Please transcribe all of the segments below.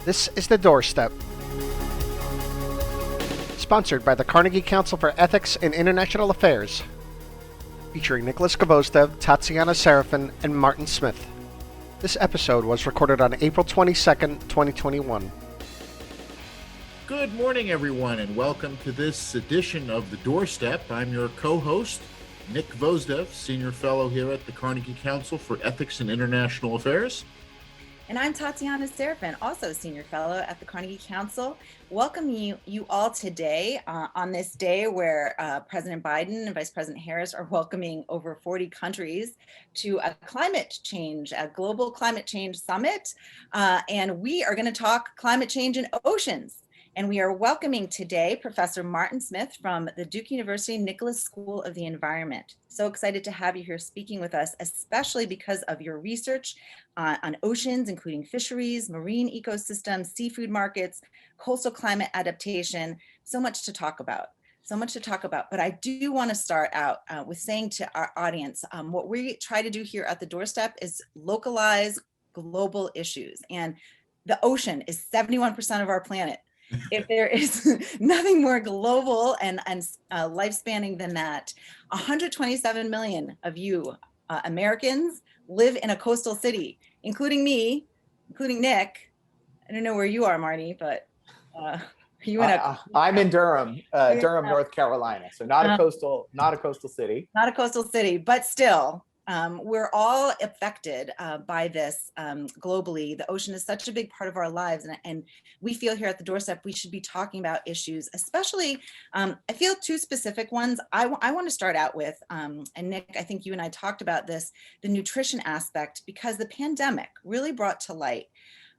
This is the Doorstep, sponsored by the Carnegie Council for Ethics in International Affairs, featuring Nicholas Gvosdev, Tatiana, Serafin, and Martin Smith. This episode was recorded on April 22nd, 2021. Good morning, everyone, and welcome to this edition of the Doorstep. I'm your co-host, Nick Gvosdev, Senior Fellow here at the Carnegie Council for Ethics in International Affairs. And I'm Tatiana Serafin, also Senior Fellow at the Carnegie Council. Welcome you all today on this day where President Biden and Vice President Harris are welcoming over 40 countries to a global climate change summit. And we are going to talk climate change in oceans. And we are welcoming today Professor Martin Smith from the Duke University Nicholas School of the Environment. So excited to have you here speaking with us, especially because of your research on oceans, including fisheries, marine ecosystems, seafood markets, coastal climate adaptation. So much to talk about. But I do want to start out with saying to our audience, what we try to do here at the Doorstep is localize global issues. And the ocean is 71% of our planet. If there is nothing more global and life-spanning than that, 127 million of you Americans live in a coastal city, including me, including Nick. I don't know where you are, Marty, but you in a I'm in Durham, North Carolina. So not a coastal city. Not a coastal city, but still. We're all affected by this globally. The ocean is such a big part of our lives, and we feel here at the Doorstep we should be talking about issues, especially, I feel two specific ones. I want to start out with, and Nick, I think you and I talked about this, the nutrition aspect, because the pandemic really brought to light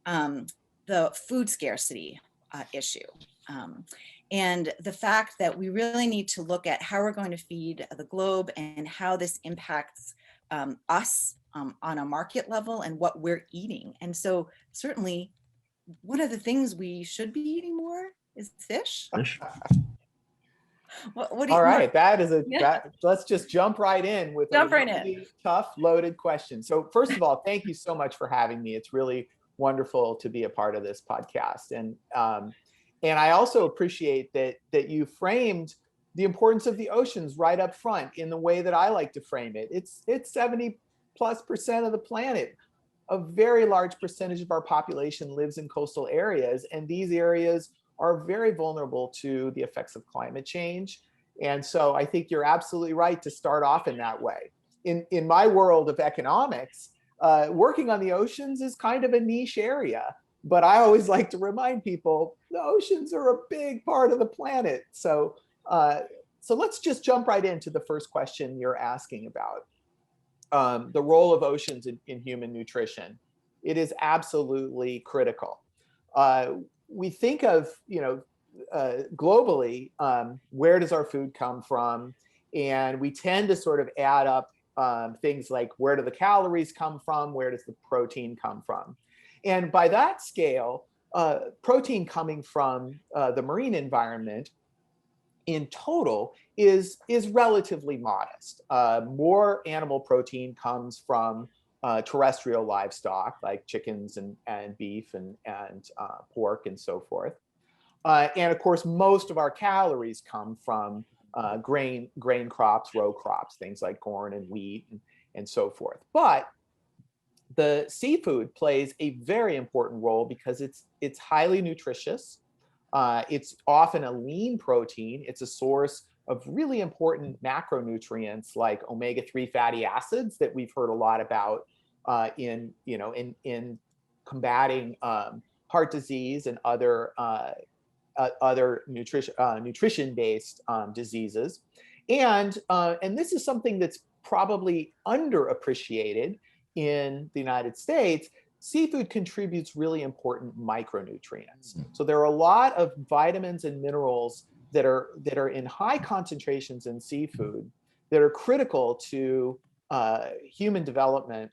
the food scarcity issue. And the fact that we really need to look at how we're going to feed the globe and how this impacts us on a market level and what we're eating. And so certainly one of the things we should be eating more is fish. What do you, all right, let's just jump right in with a really tough, loaded question. So first of all, thank you so much for having me. It's really wonderful to be a part of this podcast. And I also appreciate that you framed the importance of the oceans right up front in the way that I like to frame it. It's 70+% of the planet. A very large percentage of our population lives in coastal areas, and these areas are very vulnerable to the effects of climate change. And so I think you're absolutely right to start off in that way. In my world of economics, working on the oceans is kind of a niche area, but I always like to remind people the oceans are a big part of the planet. So let's just jump right into the first question you're asking about, the role of oceans in human nutrition. It is absolutely critical. We think of, globally, where does our food come from? And we tend to sort of add up things like, where do the calories come from? Where does the protein come from? And by that scale, protein coming from the marine environment in total is relatively modest. More animal protein comes from terrestrial livestock like chickens and beef and pork and so forth. And of course, most of our calories come from grain crops, row crops, things like corn and wheat and so forth. But the seafood plays a very important role because it's highly nutritious. It's often a lean protein. It's a source of really important macronutrients like omega-3 fatty acids that we've heard a lot about in combating heart disease and other nutrition-based diseases. And this is something that's probably underappreciated in the United States. Seafood contributes really important micronutrients. So there are a lot of vitamins and minerals that are in high concentrations in seafood that are critical to human development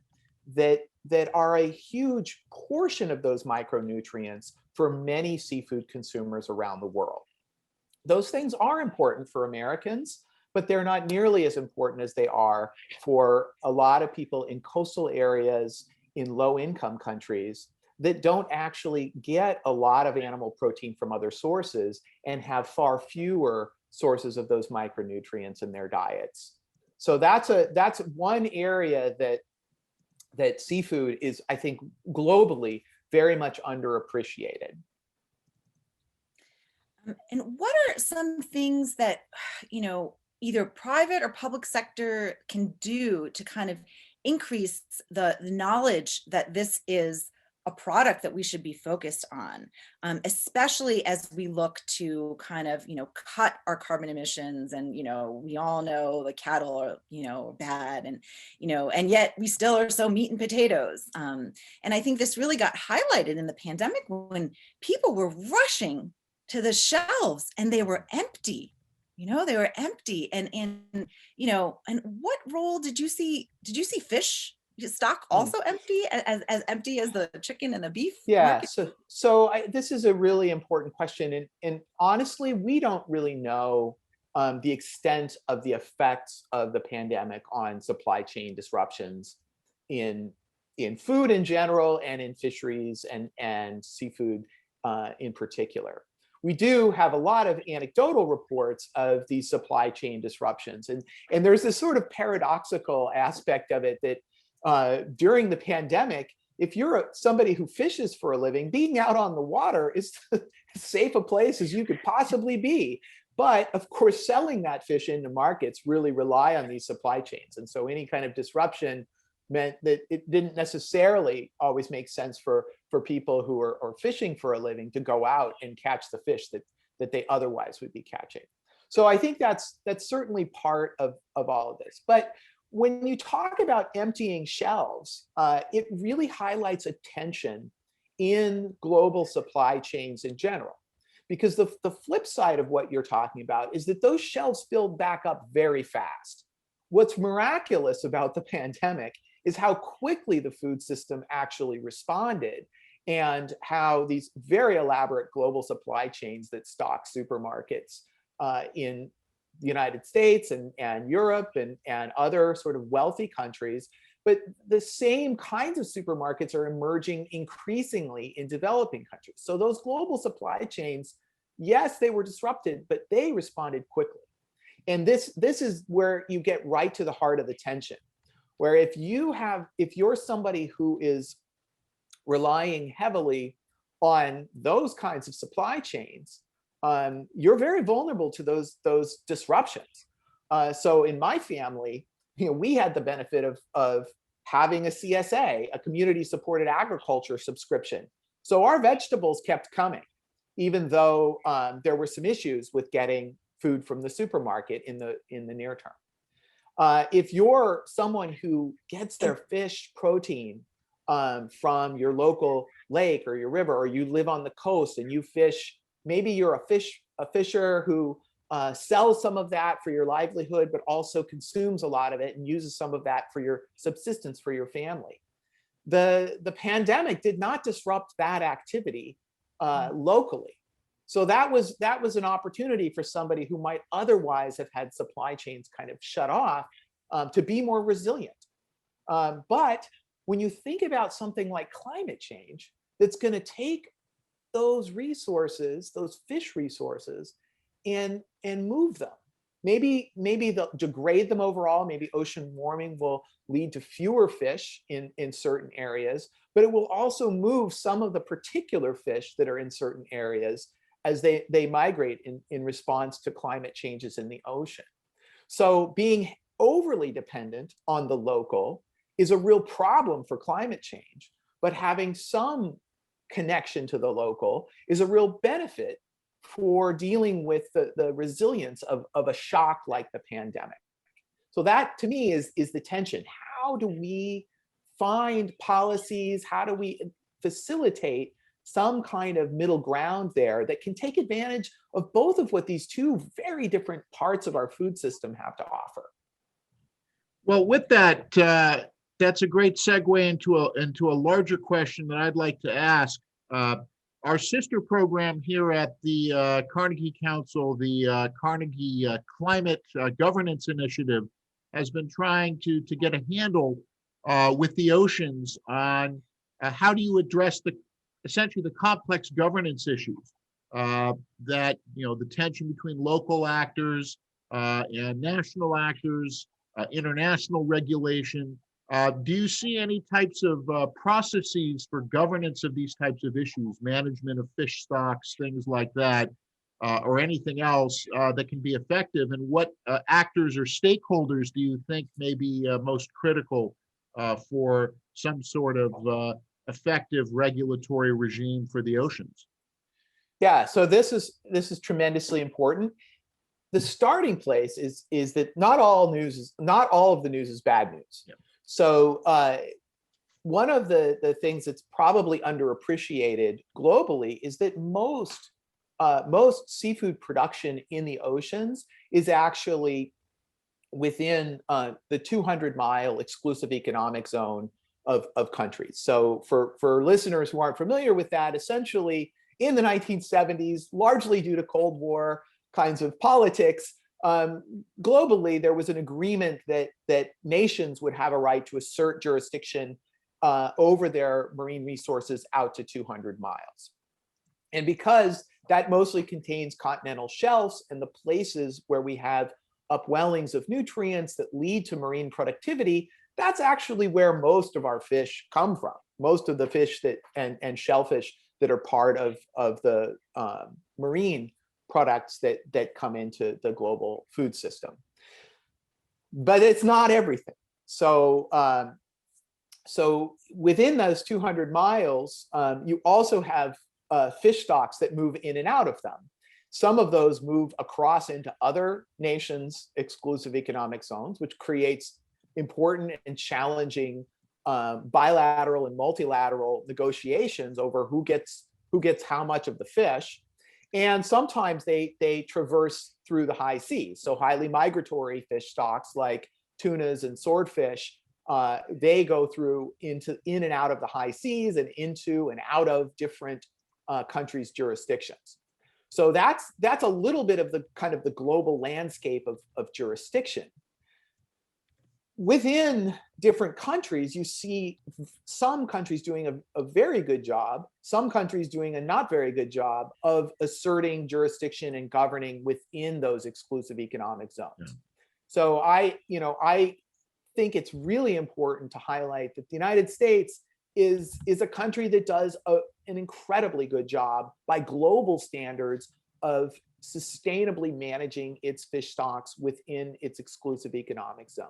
that are a huge portion of those micronutrients for many seafood consumers around the world. Those things are important for Americans, but they're not nearly as important as they are for a lot of people in coastal areas in low-income countries that don't actually get a lot of animal protein from other sources and have far fewer sources of those micronutrients in their diets. So that's one area that seafood is, I think, globally very much underappreciated. And what are some things that, either private or public sector can do to kind of increase the knowledge that this is a product that we should be focused on, especially as we look to kind of, cut our carbon emissions. And, we all know the cattle are, bad, and, and yet we still are so meat and potatoes. And I think this really got highlighted in the pandemic when people were rushing to the shelves and they were empty. They were empty. And what role did you see fish stock also empty, as empty as the chicken and the beef? Yeah. So this is a really important question. And honestly, we don't really know the extent of the effects of the pandemic on supply chain disruptions in food in general and in fisheries and seafood in particular. We do have a lot of anecdotal reports of these supply chain disruptions. And there's this sort of paradoxical aspect of it that during the pandemic, if you're somebody who fishes for a living, being out on the water is as safe a place as you could possibly be. But of course, selling that fish into markets really rely on these supply chains. And so any kind of disruption meant that it didn't necessarily always make sense for people who are fishing for a living to go out and catch the fish that they otherwise would be catching. So I think that's certainly part of all of this. But when you talk about emptying shelves, it really highlights a tension in global supply chains in general. Because the flip side of what you're talking about is that those shelves filled back up very fast. What's miraculous about the pandemic is how quickly the food system actually responded, and how these very elaborate global supply chains that stock supermarkets in the United States and Europe and other sort of wealthy countries, but the same kinds of supermarkets are emerging increasingly in developing countries. So those global supply chains, yes, they were disrupted, but they responded quickly. And this is where you get right to the heart of the tension, where if you're somebody who is relying heavily on those kinds of supply chains, you're very vulnerable to those disruptions. So in my family, we had the benefit of having a CSA, a community supported agriculture subscription. So our vegetables kept coming, even though there were some issues with getting food from the supermarket in the near term. If you're someone who gets their fish protein from your local lake or your river, or you live on the coast and you fish, maybe you're a fisher who sells some of that for your livelihood, but also consumes a lot of it and uses some of that for your subsistence for your family. The pandemic did not disrupt that activity locally. So that was an opportunity for somebody who might otherwise have had supply chains kind of shut off to be more resilient. But when you think about something like climate change, that's going to take those resources, those fish resources, and move them. Maybe they'll degrade them overall. Maybe ocean warming will lead to fewer fish in certain areas, but it will also move some of the particular fish that are in certain areas as they migrate in response to climate changes in the ocean. So being overly dependent on the local is a real problem for climate change, but having some connection to the local is a real benefit for dealing with the resilience of a shock like the pandemic. So that, to me, is the tension. How do we find policies? How do we facilitate some kind of middle ground there that can take advantage of both of what these two very different parts of our food system have to offer? Well, with that, that's a great segue into a larger question that I'd like to ask. Our sister program here at the Carnegie Council, the Carnegie Climate Governance Initiative, has been trying to get a handle with the oceans on how do you address essentially the complex governance issues that, the tension between local actors and national actors, international regulation? Do you see any types of processes for governance of these types of issues, management of fish stocks, things like that, or anything else that can be effective? And what actors or stakeholders do you think may be most critical for some sort of effective regulatory regime for the oceans? Yeah, so this is tremendously important. The starting place is that not all of the news is bad news. Yeah. So one of the things that's probably underappreciated globally is that most seafood production in the oceans is actually within the 200-mile exclusive economic zone of countries. So for listeners who aren't familiar with that, essentially in the 1970s, largely due to Cold War kinds of politics, globally, there was an agreement that nations would have a right to assert jurisdiction over their marine resources out to 200 miles. And because that mostly contains continental shelves and the places where we have upwellings of nutrients that lead to marine productivity, that's actually where most of our fish come from. Most of the fish and shellfish that are part of the marine products that come into the global food system. But it's not everything. So within those 200 miles, you also have fish stocks that move in and out of them. Some of those move across into other nations' exclusive economic zones, which creates important and challenging bilateral and multilateral negotiations over who gets how much of the fish. And sometimes they traverse through the high seas. So highly migratory fish stocks like tunas and swordfish, they go through in and out of the high seas and into and out of different countries' jurisdictions. So that's a little bit of the kind of the global landscape of jurisdiction. Within different countries, you see some countries doing a very good job, some countries doing a not very good job of asserting jurisdiction and governing within those exclusive economic zones. Yeah. So I think it's really important to highlight that the United States is a country that does an incredibly good job by global standards of sustainably managing its fish stocks within its exclusive economic zone.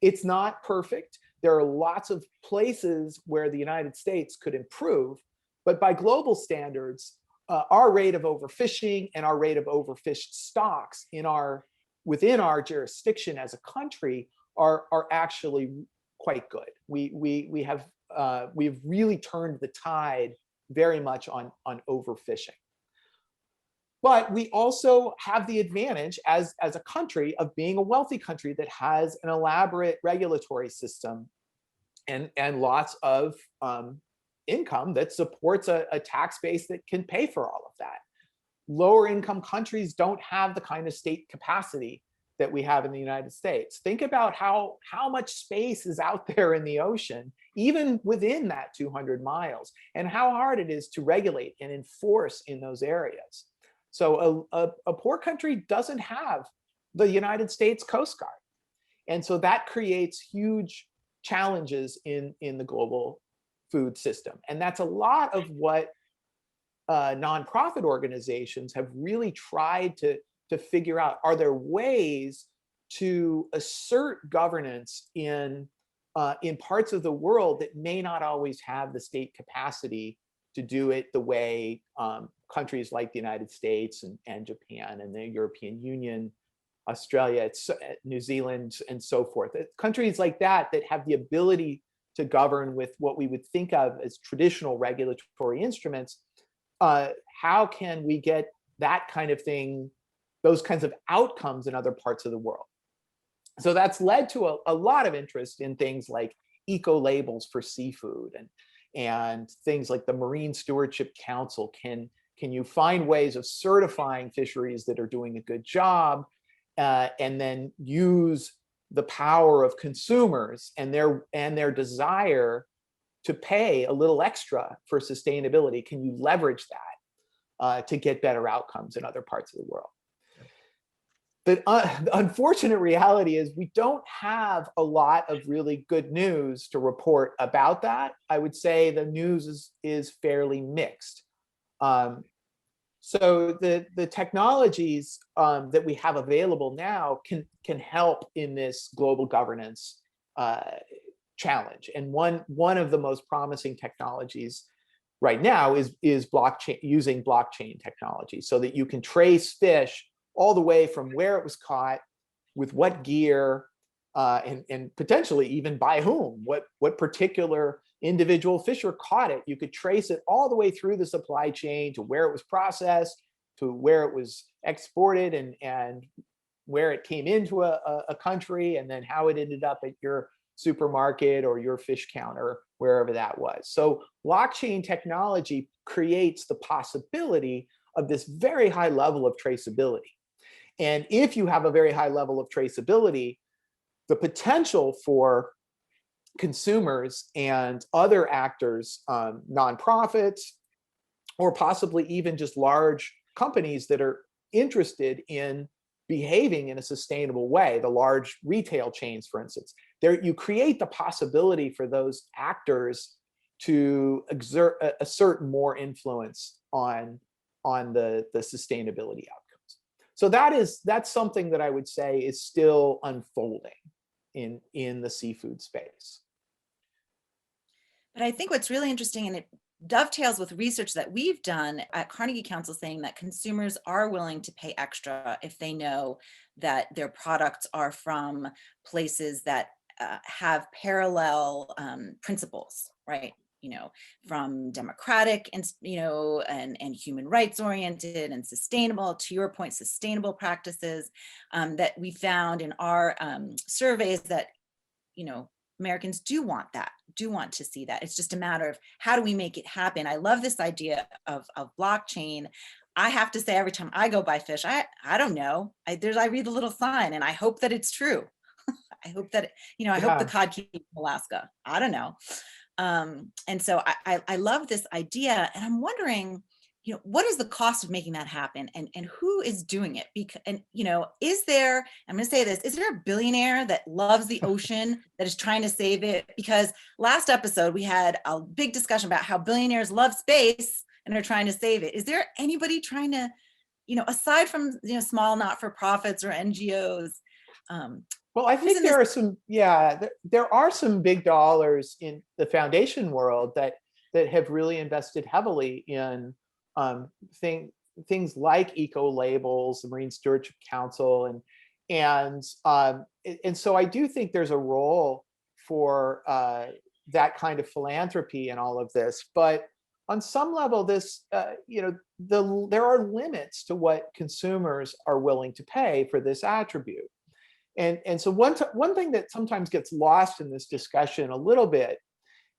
It's not perfect. There are lots of places where the United States could improve, but by global standards, our rate of overfishing and our rate of overfished stocks within our jurisdiction as a country are actually quite good. We've really turned the tide very much on overfishing. But we also have the advantage as a country of being a wealthy country that has an elaborate regulatory system and lots of income that supports a tax base that can pay for all of that. Lower income countries don't have the kind of state capacity that we have in the United States. Think about how much space is out there in the ocean, even within that 200 miles, and how hard it is to regulate and enforce in those areas. So a poor country doesn't have the United States Coast Guard. And so that creates huge challenges in the global food system. And that's a lot of what nonprofit organizations have really tried to figure out. Are there ways to assert governance in parts of the world that may not always have the state capacity to do it the way countries like the United States and Japan and the European Union, Australia, New Zealand, and so forth. Countries like that have the ability to govern with what we would think of as traditional regulatory instruments. How can we get that kind of thing, those kinds of outcomes in other parts of the world? So that's led to a lot of interest in things like eco-labels for seafood and things like the Marine Stewardship Council. Can you find ways of certifying fisheries that are doing a good job, and then use the power of consumers and their desire to pay a little extra for sustainability? Can you leverage that to get better outcomes in other parts of the world? The unfortunate reality is we don't have a lot of really good news to report about that. I would say the news is fairly mixed. So the technologies that we have available now can help in this global governance challenge. And one of the most promising technologies right now is using blockchain technology, so that you can trace fish all the way from where it was caught, with what gear, and potentially even by whom, what particular individual fisher caught it. You could trace it all the way through the supply chain to where it was processed, to where it was exported, and where it came into a country, and then how it ended up at your supermarket or your fish counter, wherever that was. So blockchain technology creates the possibility of this very high level of traceability. And if you have a very high level of traceability, the potential for consumers and other actors, nonprofits, or possibly even just large companies that are interested in behaving in a sustainable way, the large retail chains, for instance, you create the possibility for those actors to assert more influence on the sustainability outcomes. So that's something that I would say is still unfolding in the seafood space. But I think what's really interesting, and it dovetails with research that we've done at Carnegie Council, saying that consumers are willing to pay extra if they know that their products are from places that have parallel principles, right? From democratic and and human rights oriented and sustainable, to your point, sustainable practices, that we found in our surveys that Americans do want to see that. It's just a matter of how do we make it happen. I love this idea of blockchain. I have to say, every time I go buy fish, I don't know. I read the little sign and I hope that it's true. I hope that, I hope the cod came from Alaska. I don't know. And so I love this idea, and I'm wondering, what is the cost of making that happen, and who is doing it? Because, is there, I'm going to say this, is there a billionaire that loves the ocean that is trying to save it? Because last episode we had a big discussion about how billionaires love space and are trying to save it. Is there anybody trying to, aside from, small not-for-profits or NGOs? Well, I think there are some big dollars in the foundation world that have really invested heavily in things like eco labels, the Marine Stewardship Council, and so I do think there's a role for that kind of philanthropy in all of this. But on some level, this there are limits to what consumers are willing to pay for this attribute. And so one thing that sometimes gets lost in this discussion a little bit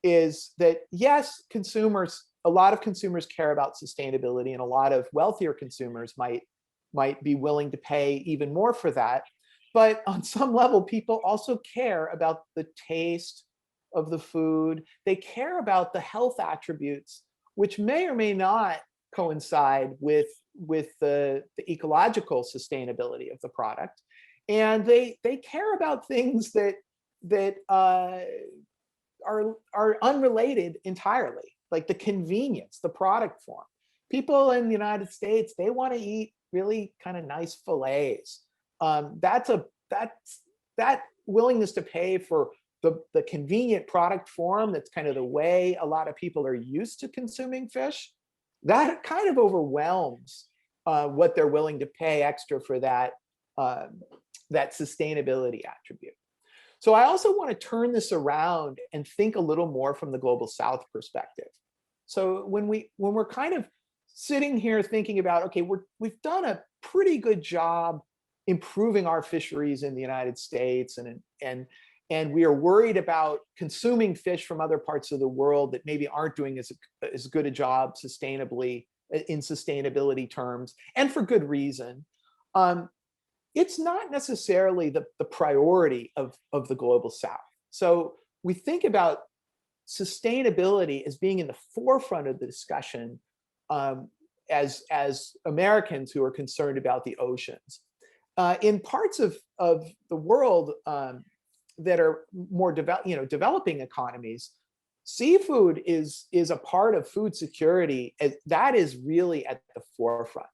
is that, yes, a lot of consumers care about sustainability, and a lot of wealthier consumers might be willing to pay even more for that. But on some level, people also care about the taste of the food. They care about the health attributes, which may or may not coincide with the ecological sustainability of the product. And they care about things that are unrelated entirely, like the convenience, the product form. People in the United States, they want to eat really kind of nice fillets. That willingness to pay for the convenient product form, that's kind of the way a lot of people are used to consuming fish, that kind of overwhelms what they're willing to pay extra for that sustainability attribute. So I also want to turn this around and think a little more from the Global South perspective. So when we're kind of sitting here thinking about, okay, we've done a pretty good job improving our fisheries in the United States, and we are worried about consuming fish from other parts of the world that maybe aren't doing as good a job sustainably in sustainability terms, and for good reason. It's not necessarily the priority of the Global South. So we think about sustainability as being in the forefront of the discussion as Americans who are concerned about the oceans. In parts of the world that are more developing economies, seafood is a part of food security. That is really at the forefront,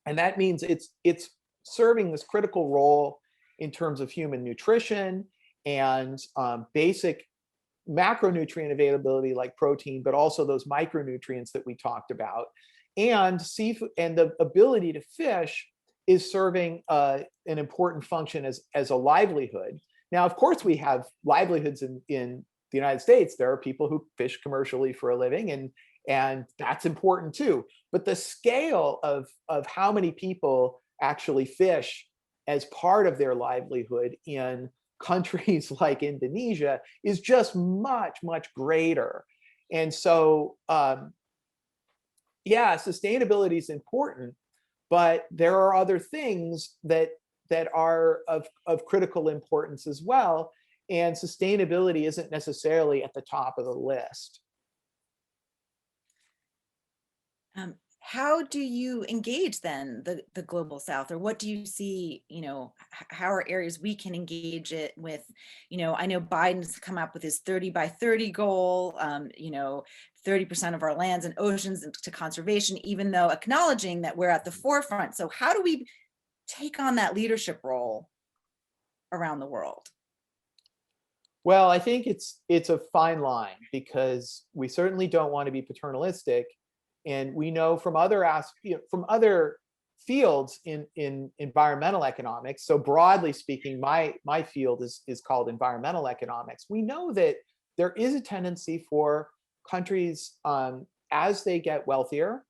and that means it's serving this critical role in terms of human nutrition and basic macronutrient availability like protein, but also those micronutrients that we talked about. And seafood and the ability to fish is serving an important function as a livelihood. Now, of course, we have livelihoods in the United States. There are people who fish commercially for a living, and that's important too. But the scale of how many people actually fish as part of their livelihood in countries like Indonesia is just much, much greater. And so, yeah, sustainability is important, but there are other things that are of critical importance as well. And sustainability isn't necessarily at the top of the list. How do you engage then the global South, or what do you see, how are areas we can engage it with? I know Biden's come up with his 30 by 30 goal, 30% of our lands and oceans to conservation, even though acknowledging that we're at the forefront. So how do we take on that leadership role around the world? Well, I think it's a fine line, because we certainly don't want to be paternalistic. And we know from other fields in environmental economics. So broadly speaking, my field is called environmental economics. We know that there is a tendency for countries, as they get wealthier,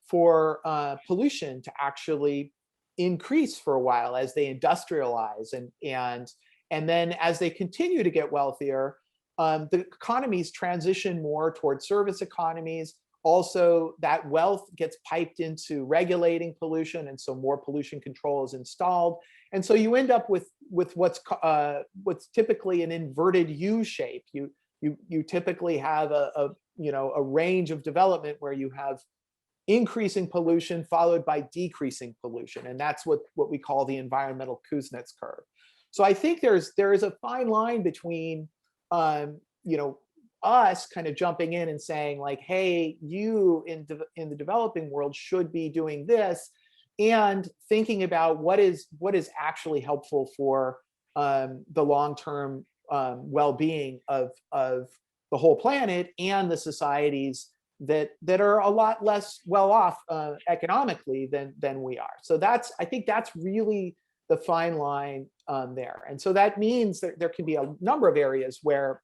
for pollution to actually increase for a while as they industrialize, and then as they continue to get wealthier, the economies transition more towards service economies. Also, that wealth gets piped into regulating pollution, and so more pollution control is installed. And so you end up with what's typically an inverted U shape. You typically have a range of development where you have increasing pollution followed by decreasing pollution, and that's what we call the environmental Kuznets curve. So I think there is a fine line between us kind of jumping in and saying like, hey, you in the developing world should be doing this, and thinking about what is actually helpful for the long-term well-being of the whole planet and the societies that are a lot less well off economically than we are. So I think that's really the fine line there. And so that means that there can be a number of areas where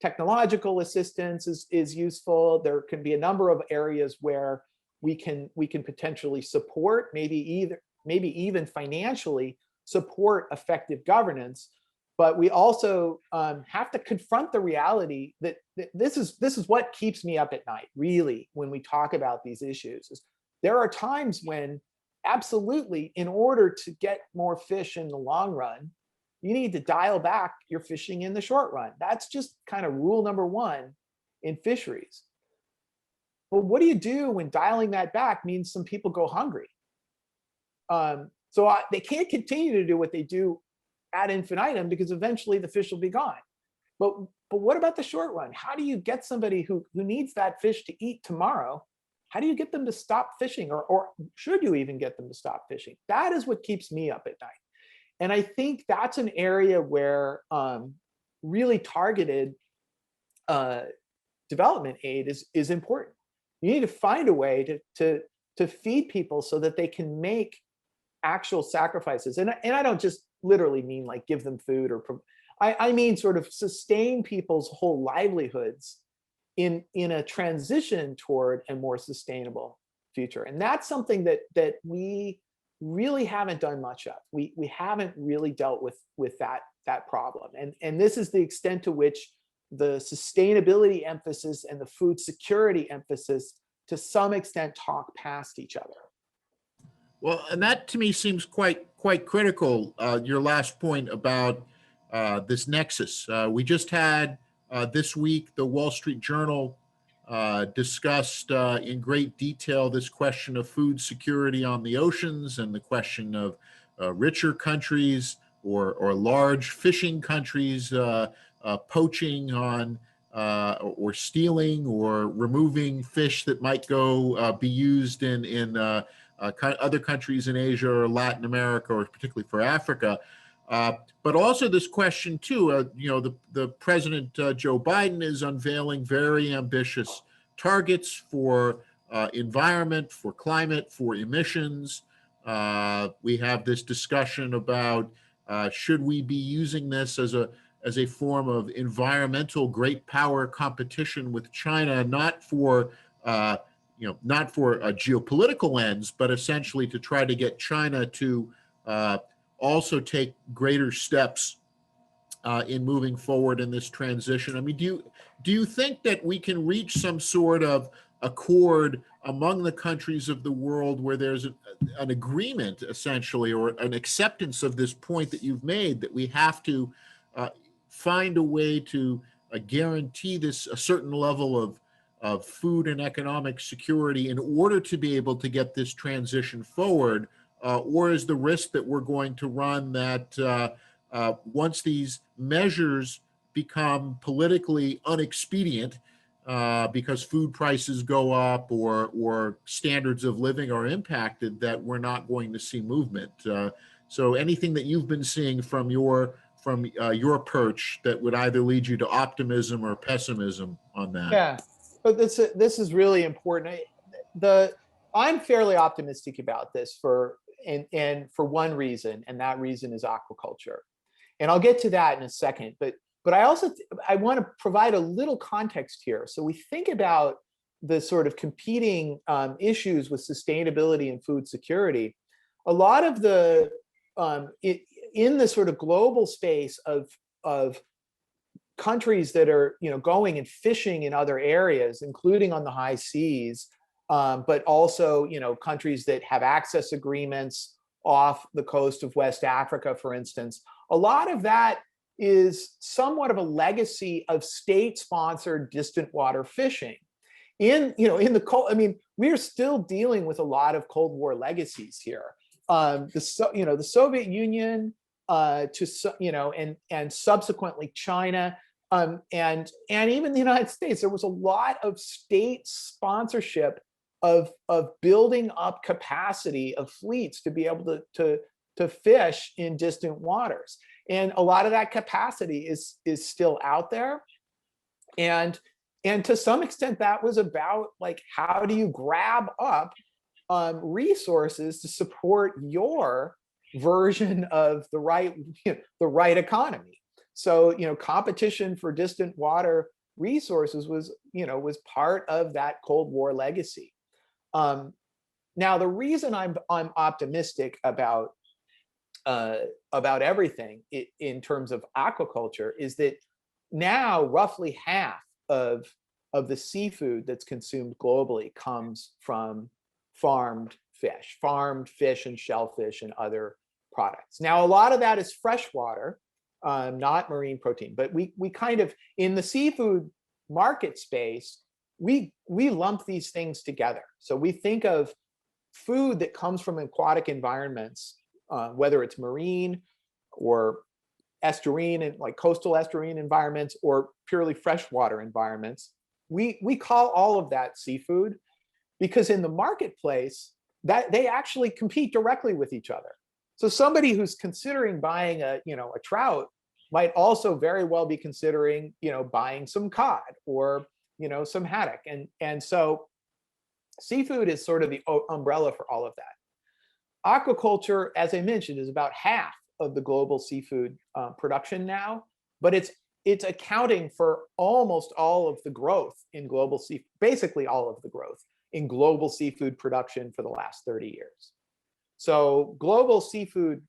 technological assistance is useful. There can be a number of areas where we can potentially support, maybe even financially support effective governance. But we also have to confront the reality that this is what keeps me up at night, really, when we talk about these issues. Is there are times when absolutely, in order to get more fish in the long run, you need to dial back your fishing in the short run. That's just kind of rule number one in fisheries. But what do you do when dialing that back means some people go hungry? So they can't continue to do what they do ad infinitum, because eventually the fish will be gone. But what about the short run? How do you get somebody who needs that fish to eat tomorrow? How do you get them to stop fishing, or should you even get them to stop fishing? That is what keeps me up at night. And I think that's an area where really targeted development aid is important. You need to find a way to feed people so that they can make actual sacrifices. And I don't just literally mean like give them food, or I mean sort of sustain people's whole livelihoods in a transition toward a more sustainable future. And that's something that we really haven't done much of. We haven't really dealt with that problem. And this is the extent to which the sustainability emphasis and the food security emphasis to some extent talk past each other. Well, and that to me seems quite critical. Your last point about this nexus. We just had This week, the Wall Street Journal discussed in great detail this question of food security on the oceans and the question of richer countries or large fishing countries poaching on or stealing or removing fish that might go be used in other countries in Asia or Latin America, or particularly for Africa. But also this question too, the President Joe Biden is unveiling very ambitious targets for environment, for climate, for emissions. We have this discussion about should we be using this as a form of environmental great power competition with China, not for not for a geopolitical lens, but essentially to try to get China to also take greater steps in moving forward in this transition. I mean, do you think that we can reach some sort of accord among the countries of the world where there's an agreement, essentially, or an acceptance of this point that you've made, that we have to find a way to guarantee a certain level of food and economic security in order to be able to get this transition forward? Or is the risk that we're going to run that once these measures become politically unexpedient because food prices go up or standards of living are impacted, that we're not going to see movement? So anything that you've been seeing from your perch that would either lead you to optimism or pessimism on that? Yeah, but this is really important. I'm fairly optimistic about this for one reason, and that reason is aquaculture. And I'll get to that in a second, but I want to provide a little context here. So we think about the sort of competing issues with sustainability and food security. A lot of the in the sort of global space of countries that are going and fishing in other areas, including on the high seas, but also countries that have access agreements off the coast of West Africa, for instance. A lot of that is somewhat of a legacy of state-sponsored distant water fishing. We're still dealing with a lot of Cold War legacies here. The Soviet Union, and subsequently China, and even the United States. There was a lot of state sponsorship of building up capacity of fleets to be able to fish in distant waters. And a lot of that capacity is still out there. And to some extent, that was about like, how do you grab up resources to support your version of the right economy? So, competition for distant water resources was part of that Cold War legacy. Now, the reason I'm optimistic about everything in terms of aquaculture is that now roughly half of the seafood that's consumed globally comes from farmed fish and shellfish and other products. Now, a lot of that is freshwater, not marine protein, but we kind of, in the seafood market space, we lump these things together. So we think of food that comes from aquatic environments, whether it's marine or estuarine and like coastal estuarine environments or purely freshwater environments. We call all of that seafood because in the marketplace that they actually compete directly with each other. So somebody who's considering buying a trout might also very well be considering buying some cod or some haddock, and so seafood is sort of the umbrella for all of that. Aquaculture, as I mentioned, is about half of the global seafood production now, but it's accounting for almost all of the growth in global seafood, basically all of the growth in global seafood production for the last 30 years. So global seafood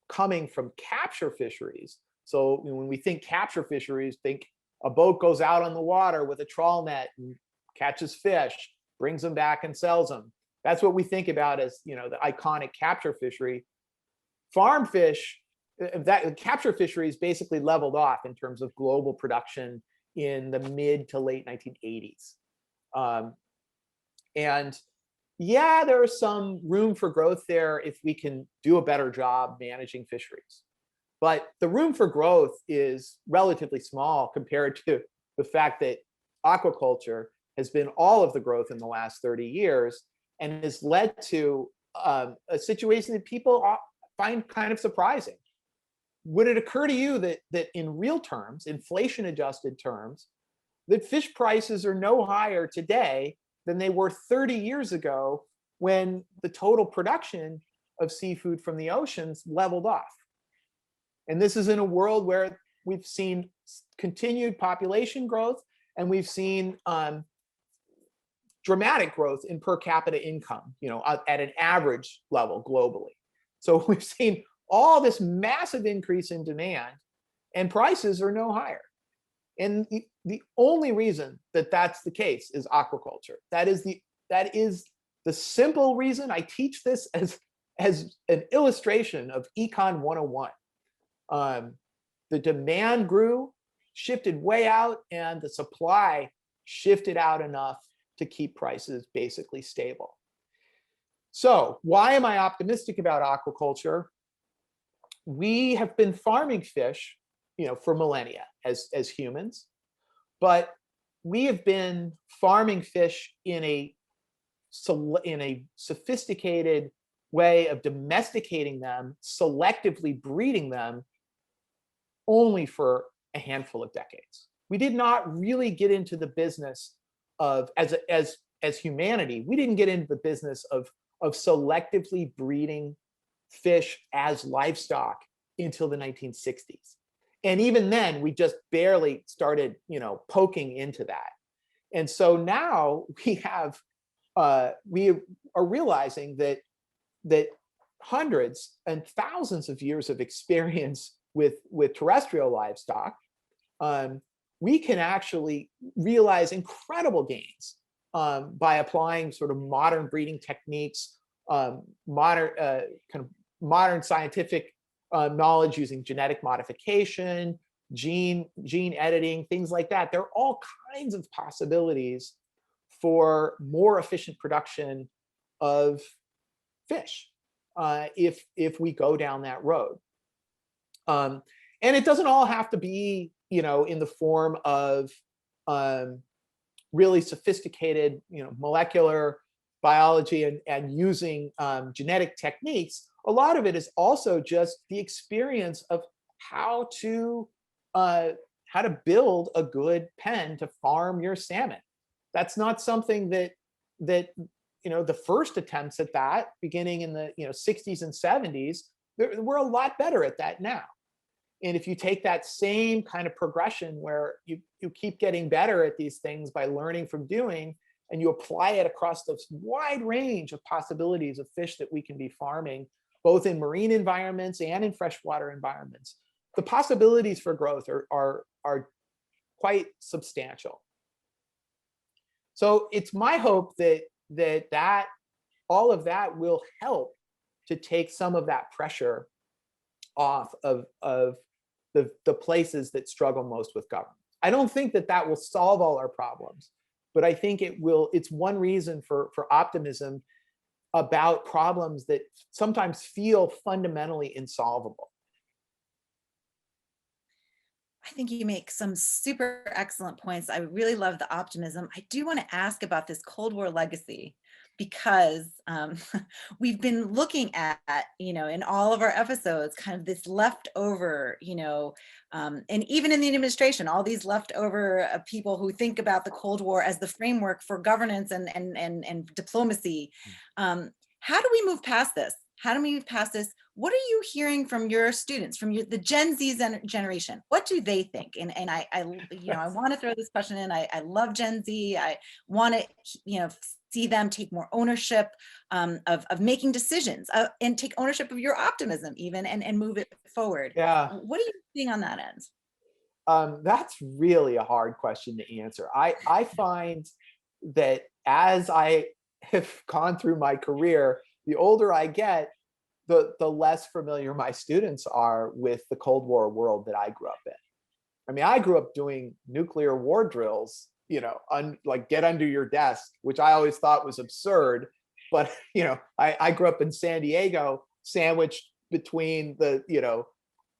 coming from capture fisheries. So when we think capture fisheries, think a boat goes out on the water with a trawl net and catches fish, brings them back and sells them. That's what we think about as the iconic capture fishery. Farm fish that capture fisheries basically leveled off in terms of global production in the mid to late 1980s. And yeah, there is some room for growth there if we can do a better job managing fisheries. But the room for growth is relatively small compared to the fact that aquaculture has been all of the growth in the last 30 years and has led to a situation that people find kind of surprising. Would it occur to you that in real terms, inflation-adjusted terms, that fish prices are no higher today than they were 30 years ago when the total production of seafood from the oceans leveled off? And this is in a world where we've seen continued population growth and we've seen dramatic growth in per capita income, at an average level globally. So we've seen all this massive increase in demand and prices are no higher. And the only reason that that's the case is aquaculture. That is the simple reason. I teach this as an illustration of Econ 101. The demand grew, shifted way out, and the supply shifted out enough to keep prices basically stable. So why am I optimistic about aquaculture? We have been farming fish, for millennia as humans, but we have been farming fish in a sophisticated way of domesticating them, selectively breeding them, only for a handful of decades. We did not really get into the business of, as humanity, we didn't get into the business of selectively breeding fish as livestock until the 1960s. And even then, we just barely started, poking into that. And so now we are realizing that hundreds and thousands of years of experience with terrestrial livestock, we can actually realize incredible gains by applying sort of modern breeding techniques, modern scientific knowledge using genetic modification, gene editing, things like that. There are all kinds of possibilities for more efficient production of fish if we go down that road. And it doesn't all have to be, in the form of really sophisticated, molecular biology and using genetic techniques. A lot of it is also just the experience of how to build a good pen to farm your salmon. That's not something that the first attempts at that, beginning in the 60s and 70s, we're a lot better at that now. And if you take that same kind of progression where you keep getting better at these things by learning from doing, and you apply it across this wide range of possibilities of fish that we can be farming, both in marine environments and in freshwater environments, the possibilities for growth are quite substantial. So it's my hope that all of that will help to take some of that pressure off of the places that struggle most with government. I don't think that will solve all our problems, but I think it's one reason for optimism about problems that sometimes feel fundamentally insolvable. I think you make some super excellent points. I really love the optimism. I do want to ask about this Cold War legacy, because we've been looking at, in all of our episodes, kind of this leftover, and even in the administration, all these leftover people who think about the Cold War as the framework for governance and diplomacy. How do we move past this? How do we move past this? What are you hearing from your students, from the Gen Z generation? What do they think? And I want to throw this question in. I love Gen Z. I want to, see them take more ownership of making decisions and take ownership of your optimism even and move it forward. Yeah. What are you seeing on that end? That's really a hard question to answer. I find that as I have gone through my career, the older I get, the less familiar my students are with the Cold War world that I grew up in. I mean, I grew up doing nuclear war drills, like get under your desk, which I always thought was absurd. But, I grew up in San Diego, sandwiched between the,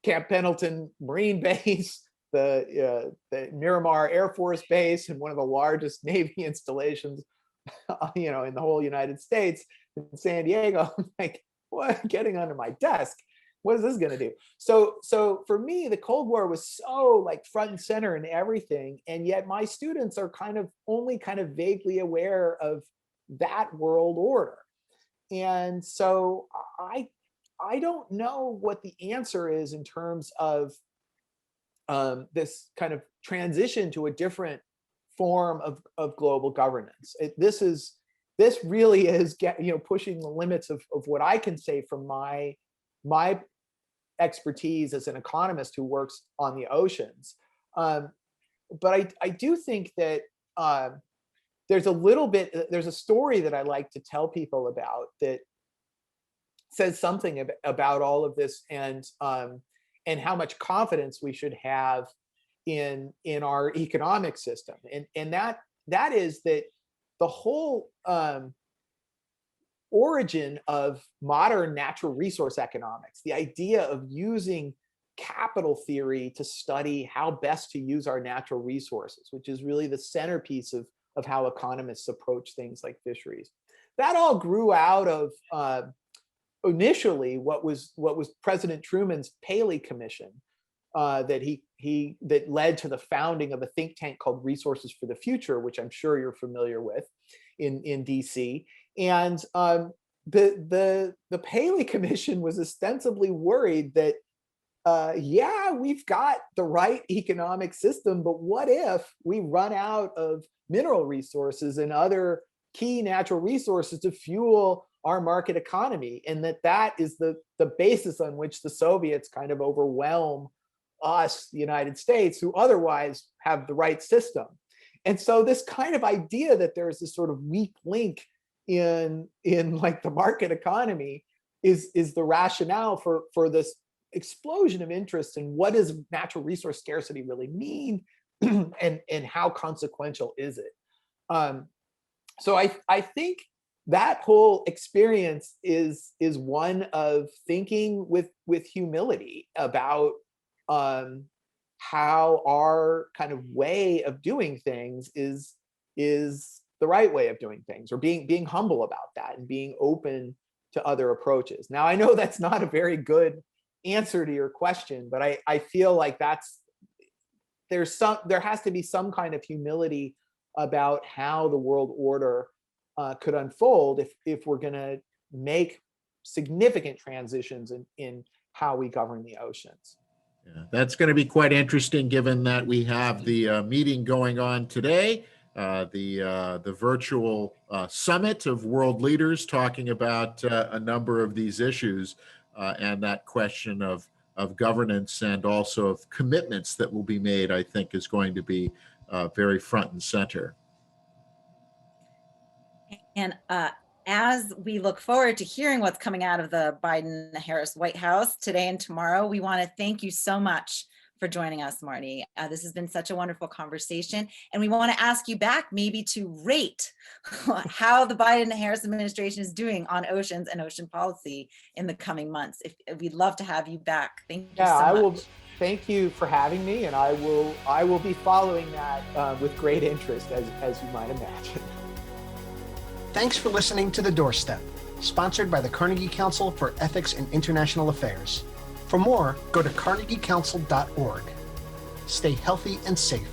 Camp Pendleton Marine Base, the Miramar Air Force Base, and one of the largest Navy installations, in the whole United States, in San Diego. I'm like, what? Getting under my desk? What is this going to do? So for me, the Cold War was so like front and center in everything, and yet my students are only vaguely aware of that world order. And so I don't know what the answer is in terms of this kind of transition to a different form of global governance. This really is pushing the limits of what I can say from my expertise as an economist who works on the oceans. But I do think that there's a story that I like to tell people about that says something about all of this, and how much confidence we should have in our economic system. And that is that the whole origin of modern natural resource economics, the idea of using capital theory to study how best to use our natural resources, which is really the centerpiece of how economists approach things like fisheries. That all grew out of initially what was President Truman's Paley Commission, that led to the founding of a think tank called Resources for the Future, which I'm sure you're familiar with in DC. And the Paley Commission was ostensibly worried that we've got the right economic system, but what if we run out of mineral resources and other key natural resources to fuel our market economy, and that is the basis on which the Soviets kind of overwhelm us, the United States, who otherwise have the right system. And so this kind of idea that there's this sort of weak link in like the market economy is the rationale for this explosion of interest in what does natural resource scarcity really mean, and how consequential is it. So I think that whole experience is one of thinking with humility about how our kind of way of doing things is the right way of doing things, or being humble about that and being open to other approaches. Now, I know that's not a very good answer to your question, but I feel like there has to be some kind of humility about how the world order could unfold if we're going to make significant transitions in how we govern the oceans. Yeah, that's going to be quite interesting, given that we have the meeting going on today, the virtual summit of world leaders talking about a number of these issues, and that question of governance and also of commitments that will be made, I think, is going to be very front and center. And as we look forward to hearing what's coming out of the Biden-Harris White House today and tomorrow, we want to thank you so much for joining us, Marty. This has been such a wonderful conversation. And we want to ask you back maybe to rate how the Biden-Harris administration is doing on oceans and ocean policy in the coming months. We'd love to have you back. Thank you so much. I will. Thank you for having me, and I will be following that with great interest, as you might imagine. Thanks for listening to The Doorstep, sponsored by the Carnegie Council for Ethics in International Affairs. For more, go to carnegiecouncil.org. Stay healthy and safe.